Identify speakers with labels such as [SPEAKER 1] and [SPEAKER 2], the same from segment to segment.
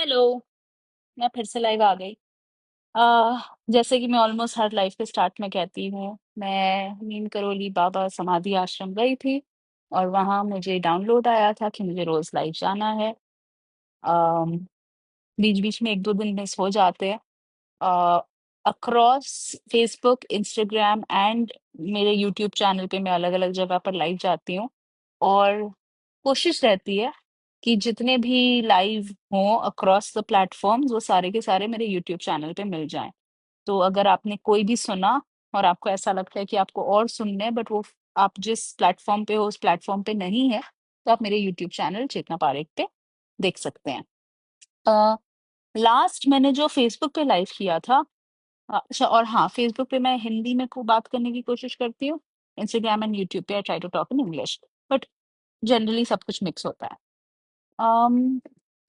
[SPEAKER 1] Hello. मैं फिर से लाइव आ गई। आ, जैसे कि मैं ऑलमोस्ट हर लाइफ के स्टार्ट में कहती हूँ, मैं नीम करोली बाबा समाधि आश्रम गई थी और वहाँ मुझे डाउनलोड आया था कि मुझे रोज लाइव जाना है। बीच बीच में एक दो दिन मिस हो जाते हैं। अक्रॉस फेसबुक, इंस्टाग्राम एंड मेरे यूट्यूब चैनल पे मैं अलग अलग जगह पर लाइव जाती हूँ और कोशिश रहती है कि जितने भी लाइव हों अक्रॉस द प्लेटफॉर्म्स वो सारे के सारे मेरे यूट्यूब चैनल पे मिल जाएं। तो अगर आपने कोई भी सुना और आपको ऐसा लगता है कि आपको और सुनने हैं बट वो आप जिस प्लेटफॉर्म पे हो उस प्लेटफॉर्म पे नहीं है, तो आप मेरे यूट्यूब चैनल चेतना पारेख पे देख सकते हैं। लास्ट मैंने जो फेसबुक पे लाइव किया था, अच्छा, और हाँ, फेसबुक पे मैं हिंदी में खूब बात करने की कोशिश करती हूँ। इंस्टाग्राम एंड यूट्यूब पे I try to talk in English, but generally सब कुछ मिक्स होता है।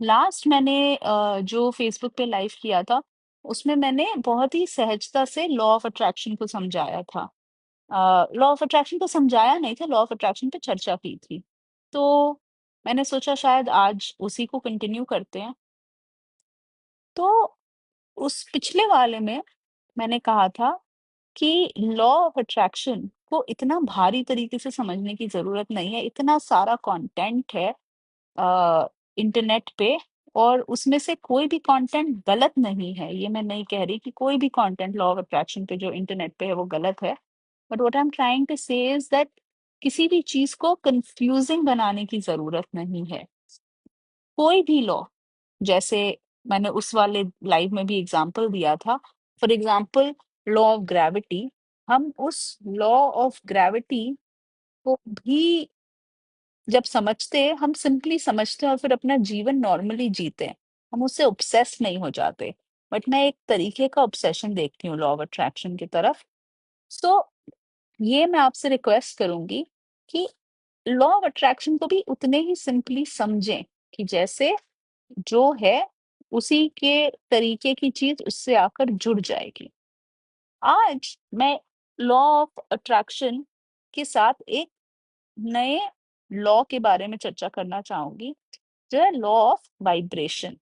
[SPEAKER 1] लास्ट मैंने जो फेसबुक पे लाइव किया था उसमें मैंने बहुत ही सहजता से लॉ ऑफ अट्रैक्शन को समझाया था। लॉ ऑफ अट्रैक्शन को समझाया नहीं था, लॉ ऑफ अट्रैक्शन पे चर्चा की थी। तो मैंने सोचा शायद आज उसी को कंटिन्यू करते हैं। तो उस पिछले वाले में मैंने कहा था कि लॉ ऑफ अट्रैक्शन को इतना भारी तरीके से समझने की जरूरत नहीं है, इतना सारा कंटेंट है इंटरनेट पे, और उसमें से कोई भी कंटेंट गलत नहीं है। ये मैं नहीं कह रही कि कोई भी कंटेंट लॉ ऑफ अट्रैक्शन पे जो इंटरनेट पे है वो गलत है, but what I am trying to say is that किसी भी चीज को कंफ्यूजिंग बनाने की जरूरत नहीं है। कोई भी लॉ, जैसे मैंने उस वाले लाइव में भी एग्जांपल दिया था, for example law of gravity, हम उस लॉ ऑफ ग्रेविटी को भी जब समझते हैं, हम सिंपली समझते हैं और फिर अपना जीवन नॉर्मली जीते हैं, हम उससे ऑब्सेस नहीं हो जाते। बट मैं एक तरीके का ऑब्सेशन देखती हूँ लॉ ऑफ अट्रैक्शन की तरफ। सो ये मैं आपसे रिक्वेस्ट करूंगी कि लॉ ऑफ अट्रैक्शन को भी उतने ही सिंपली समझें कि जैसे जो है उसी के तरीके की चीज उससे आकर जुड़ जाएगी। आज मैं लॉ ऑफ अट्रैक्शन के साथ एक नए लॉ के बारे में चर्चा करना चाहूंगी, जो है लॉ ऑफ वाइब्रेशन।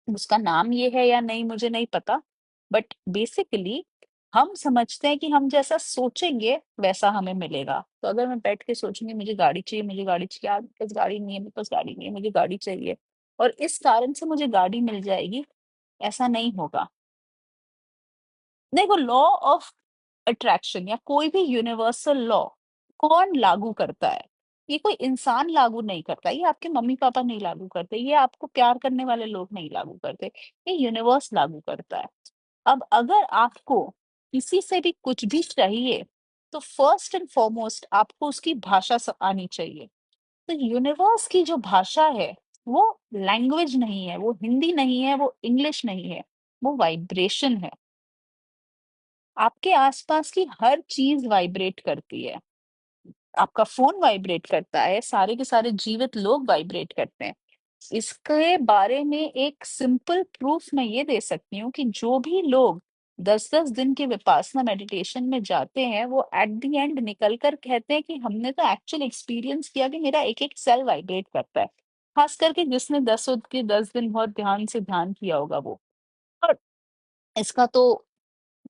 [SPEAKER 1] उसका नाम ये है या नहीं मुझे नहीं पता, बट बेसिकली हम समझते हैं कि हम जैसा सोचेंगे वैसा हमें मिलेगा। तो अगर मैं बैठ के सोचूंगी मुझे गाड़ी चाहिए, मुझे गाड़ी चाहिए, आज मेरे पास गाड़ी नहीं है, मेरे पास गाड़ी नहीं है, मुझे गाड़ी चाहिए और इस कारण से मुझे गाड़ी मिल जाएगी, ऐसा नहीं होगा। देखो, लॉ ऑफ अट्रैक्शन या कोई भी यूनिवर्सल लॉ कौन लागू करता है? ये कोई इंसान लागू नहीं करता, ये आपके मम्मी पापा नहीं लागू करते, ये आपको प्यार करने वाले लोग नहीं लागू करते, ये यूनिवर्स लागू करता है। अब अगर आपको किसी से भी कुछ भी चाहिए तो फर्स्ट एंड फॉरमोस्ट आपको उसकी भाषा आनी चाहिए। तो यूनिवर्स की जो भाषा है वो लैंग्वेज नहीं है, वो हिंदी नहीं है, वो इंग्लिश नहीं है, वो वाइब्रेशन है। आपके आसपास की हर चीज वाइब्रेट करती है। आपका फोन वाइब्रेट करता है, सारे के सारे जीवित लोग वाइब्रेट करते हैं। इसके बारे में एक सिंपल प्रूफ मैं ये दे सकती हूँ कि जो भी लोग 10-10 दिन के विपासना मेडिटेशन में जाते हैं वो एट द एंड निकल कर कहते हैं कि हमने तो एक्चुअल एक्सपीरियंस किया कि मेरा एक एक सेल वाइब्रेट करता है। खास करके जिसने 10 दिन बहुत ध्यान से ध्यान किया होगा वो। और इसका तो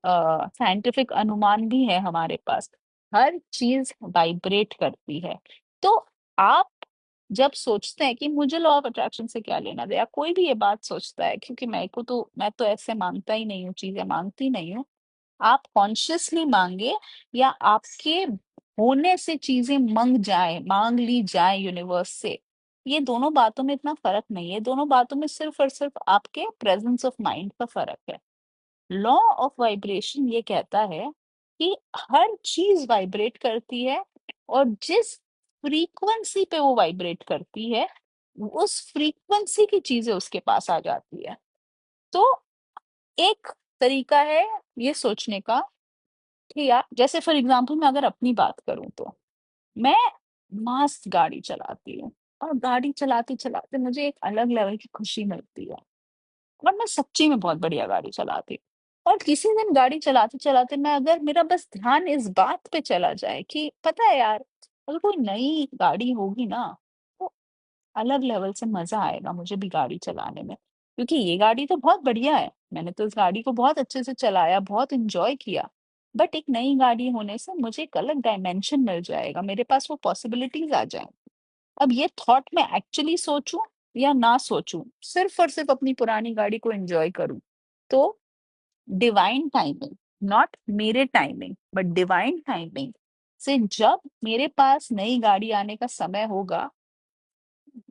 [SPEAKER 1] साइंटिफिक अनुमान भी है हमारे पास। हर चीज वाइब्रेट करती है। तो आप जब सोचते हैं कि मुझे लॉ ऑफ अट्रैक्शन से क्या लेना दे, या कोई भी ये बात सोचता है, क्योंकि मैं तो ऐसे मानता ही नहीं हूँ, चीजें मानती नहीं हूँ। आप कॉन्शियसली मांगे या आपके होने से चीजें मांग ली जाए यूनिवर्स से, ये दोनों बातों में इतना फर्क नहीं है। दोनों बातों में सिर्फ और सिर्फ आपके प्रेजेंस ऑफ माइंड का फर्क है। लॉ ऑफ वाइब्रेशन ये कहता है कि हर चीज वाइब्रेट करती है और जिस फ्रीक्वेंसी पे वो वाइब्रेट करती है उस फ्रीक्वेंसी की चीजें उसके पास आ जाती है। तो एक तरीका है ये सोचने का कि यार, जैसे फॉर एग्जांपल मैं अगर अपनी बात करूं तो मैं मस्त गाड़ी चलाती हूँ और गाड़ी चलाते चलाते मुझे एक अलग लेवल की खुशी मिलती है और मैं सच्ची में बहुत बढ़िया गाड़ी चलाती हूँ। और किसी दिन गाड़ी चलाते चलाते मैं अगर मेरा बस ध्यान इस बात पे चला जाए कि पता है यार, अगर कोई नई गाड़ी होगी ना तो अलग लेवल से मजा आएगा मुझे भी गाड़ी चलाने में। क्योंकि ये गाड़ी तो बहुत बढ़िया है, मैंने तो इस गाड़ी को बहुत अच्छे से चलाया, बहुत एन्जॉय किया। बट एक नई गाड़ी होने से मुझे एक अलग डायमेंशन मिल जाएगा, मेरे पास वो पॉसिबिलिटीज़ आ जाएँगी। अब ये थॉट मैं एक्चुअली सोचूँ या ना सोचूँ, सिर्फ़ और सिर्फ़ अपनी पुरानी गाड़ी को एन्जॉय करूँ, तो डिवाइन टाइमिंग, नॉट मेरे टाइमिंग बट डिवाइन टाइमिंग से जब मेरे पास नई गाड़ी आने का समय होगा,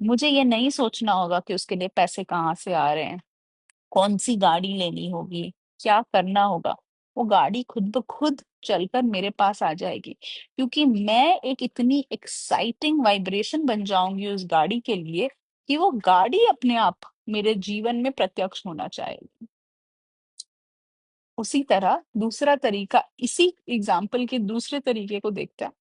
[SPEAKER 1] मुझे ये नहीं सोचना होगा कि उसके लिए पैसे कहाँ से आ रहे हैं, कौन-सी गाड़ी लेनी होगी, क्या करना होगा। वो गाड़ी खुद ब खुद चलकर मेरे पास आ जाएगी, क्योंकि मैं एक इतनी एक्साइटिंग वाइब्रेशन बन जाऊँगी उस गाड़ी के लिए कि वो गाड़ी अपने आप मेरे जीवन में प्रत्यक्ष होना चाहेगी। उसी तरह दूसरा तरीका, इसी एग्ज़ाम्पल के दूसरे तरीके को देखते हैं।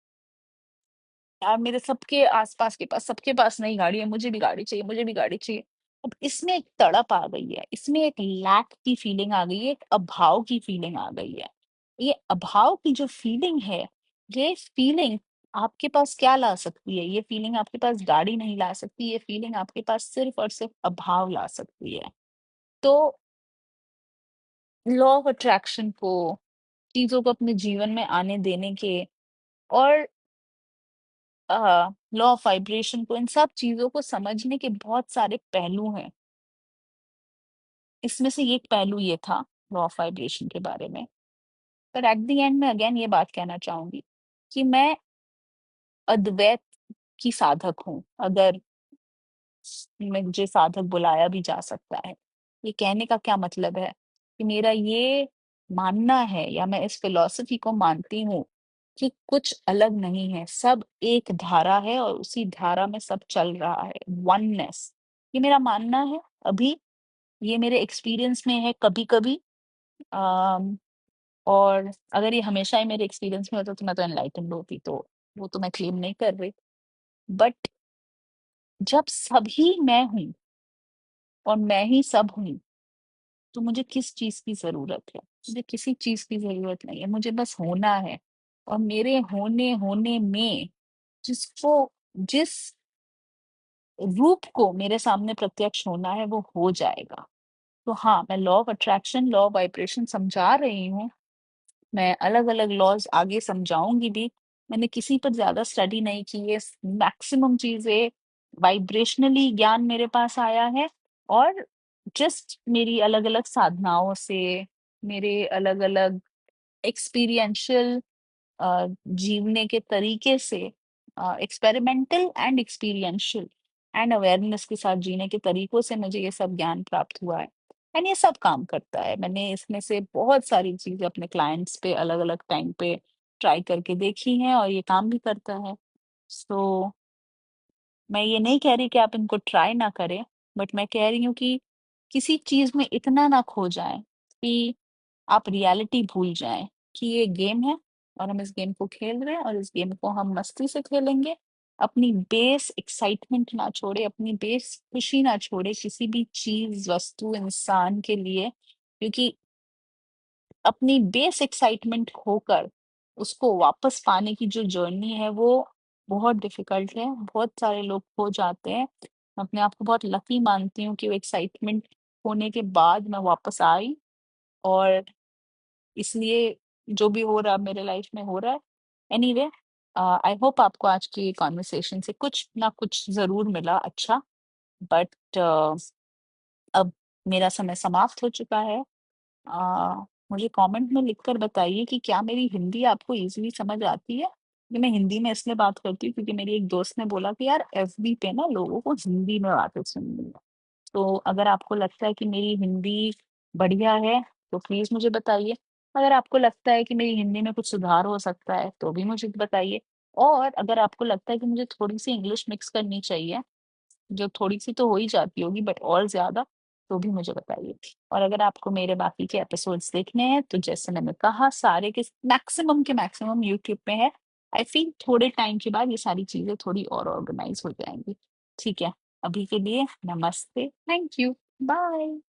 [SPEAKER 1] यार मेरे सबके आस-पास के पास सबके पास नई गाड़ी है, मुझे भी गाड़ी चाहिए, मुझे भी गाड़ी चाहिए। अब इसमें एक तड़प आ गई है, इसमें एक लैक की फीलिंग आ गई है, एक अभाव की फीलिंग आ गई है। ये अभाव की जो फीलिंग है, ये फीलिंग आपके पास क्या ला सकती है? ये फीलिंग आपके पास गाड़ी नहीं ला सकती, ये फीलिंग आपके पास सिर्फ़ और सिर्फ़ अभाव ला सकती है। तो लॉ ऑफ अट्रैक्शन को, चीज़ों को अपने जीवन में आने देने के और लॉ ऑफ वाइब्रेशन को, इन सब चीज़ों को समझने के बहुत सारे पहलू हैं। इसमें से एक पहलू ये था लॉ ऑफ वाइब्रेशन के बारे में। पर एट द एंड मैं अगेन ये बात कहना चाहूँगी कि मैं अद्वैत की साधक हूँ, अगर मुझे साधक बुलाया भी जा सकता है। ये कहने का क्या मतलब है कि मेरा ये मानना है या मैं इस फिलॉसफी को मानती हूँ कि कुछ अलग नहीं है, सब एक धारा है और उसी धारा में सब चल रहा है, वननेस। ये मेरा मानना है, अभी ये मेरे एक्सपीरियंस में है कभी-कभी, अम, और अगर ये हमेशा ही मेरे एक्सपीरियंस में होता तो मैं तो एनलाइटेंड होती, तो वो तो मैं क्लेम नहीं कर रही। बट जब सभी मैं हूँ और मैं ही सब हूँ, तो मुझे किस चीज़ की ज़रूरत है? मुझे किसी चीज़ की ज़रूरत नहीं है, मुझे बस होना है और मेरे होने में जिसको जिस रूप को मेरे सामने प्रत्यक्ष होना है, वो हो जाएगा। तो हाँ, मैं law of attraction, law of vibration समझा रही हूँ, मैं अलग-अलग लॉज़ आगे समझाऊँगी भी। मैंने किसी पर ज़्यादा स्टडी नहीं की है, स मैक्सिमम चीज़ें वाइब्रेशनली ज्ञान मेरे पास आया है और जस्ट मेरी अलग-अलग साधनाओं से, मेरे अलग-अलग एक्सपीरियंशियल जीवने के तरीके से, experimental and experiential and awareness के साथ जीने के तरीकों से मुझे ये सब ज्ञान प्राप्त हुआ है एंड ये सब काम करता है। मैंने इसमें से बहुत सारी चीज़ें अपने क्लाइंट्स पे अलग-अलग टाइम पे ट्राई करके देखी हैं और ये काम भी करता है। सो मैं ये नहीं कह रही कि आप इनको ट्राई ना करें, बट मैं कह रही हूँ कि किसी चीज़ में इतना ना खो जाएँ कि आप रियलिटी भूल जाएँ कि ये गेम है और हम इस गेम को खेल रहे हैं और इस गेम को हम मस्ती से खेलेंगे। अपनी बेस एक्साइटमेंट ना छोड़ें, अपनी बेस खुशी ना छोड़ें किसी भी चीज़, वस्तु, इंसान के लिए, क्योंकि अपनी बेस एक्साइटमेंट खोकर उसको वापस पाने की जो जर्नी है वो बहुत डिफिकल्ट है। बहुत सारे लोग खो जाते हैं। मैं अपने आप को बहुत लकी मानती हूँ कि वो एक्साइटमेंट खोने के बाद मैं वापस आई और इसलिए जो भी हो रहा है मेरे लाइफ में हो रहा है। एनीवे, आई होप आपको आज की कॉन्वर्सेशन से कुछ ना कुछ ज़रूर मिला अच्छा, बट अब मेरा समय समाप्त हो चुका है। मुझे कमेंट में लिखकर बताइए कि क्या मेरी हिंदी आपको ईज़िली समझ आती है? ये मैं हिंदी में इसलिए बात करती हूँ क्योंकि मेरी एक दोस्त ने बोला कि यार एफबी पे ना लोगों को हिंदी में बातें सुननी है। तो अगर आपको लगता है कि मेरी हिंदी बढ़िया है, तो प्लीज़ मुझे बताइए। अगर आपको लगता है कि मेरी हिंदी में कुछ सुधार हो सकता है, तो भी मुझे बताइए। और अगर आपको लगता है कि मुझे थोड़ी-सी इंग्लिश मिक्स करनी चाहिए, जो थोड़ी-सी तो हो ही जाती होगी बट और ज़्यादा, तो भी मुझे बताइए। और अगर आपको मेरे बाकी के एपिसोड्स देखने हैं, तो जैसे मैंने कहा सारे के मैक्सिमम के मैक्सिमम यूट्यूब पे है। आई थिंक थोड़े टाइम के बाद ये सारी चीज़ें थोड़ी और ऑर्गनाइज़ हो जाएँगी। ठीक है, अभी के लिए नमस्ते, थैंक यू, बाय।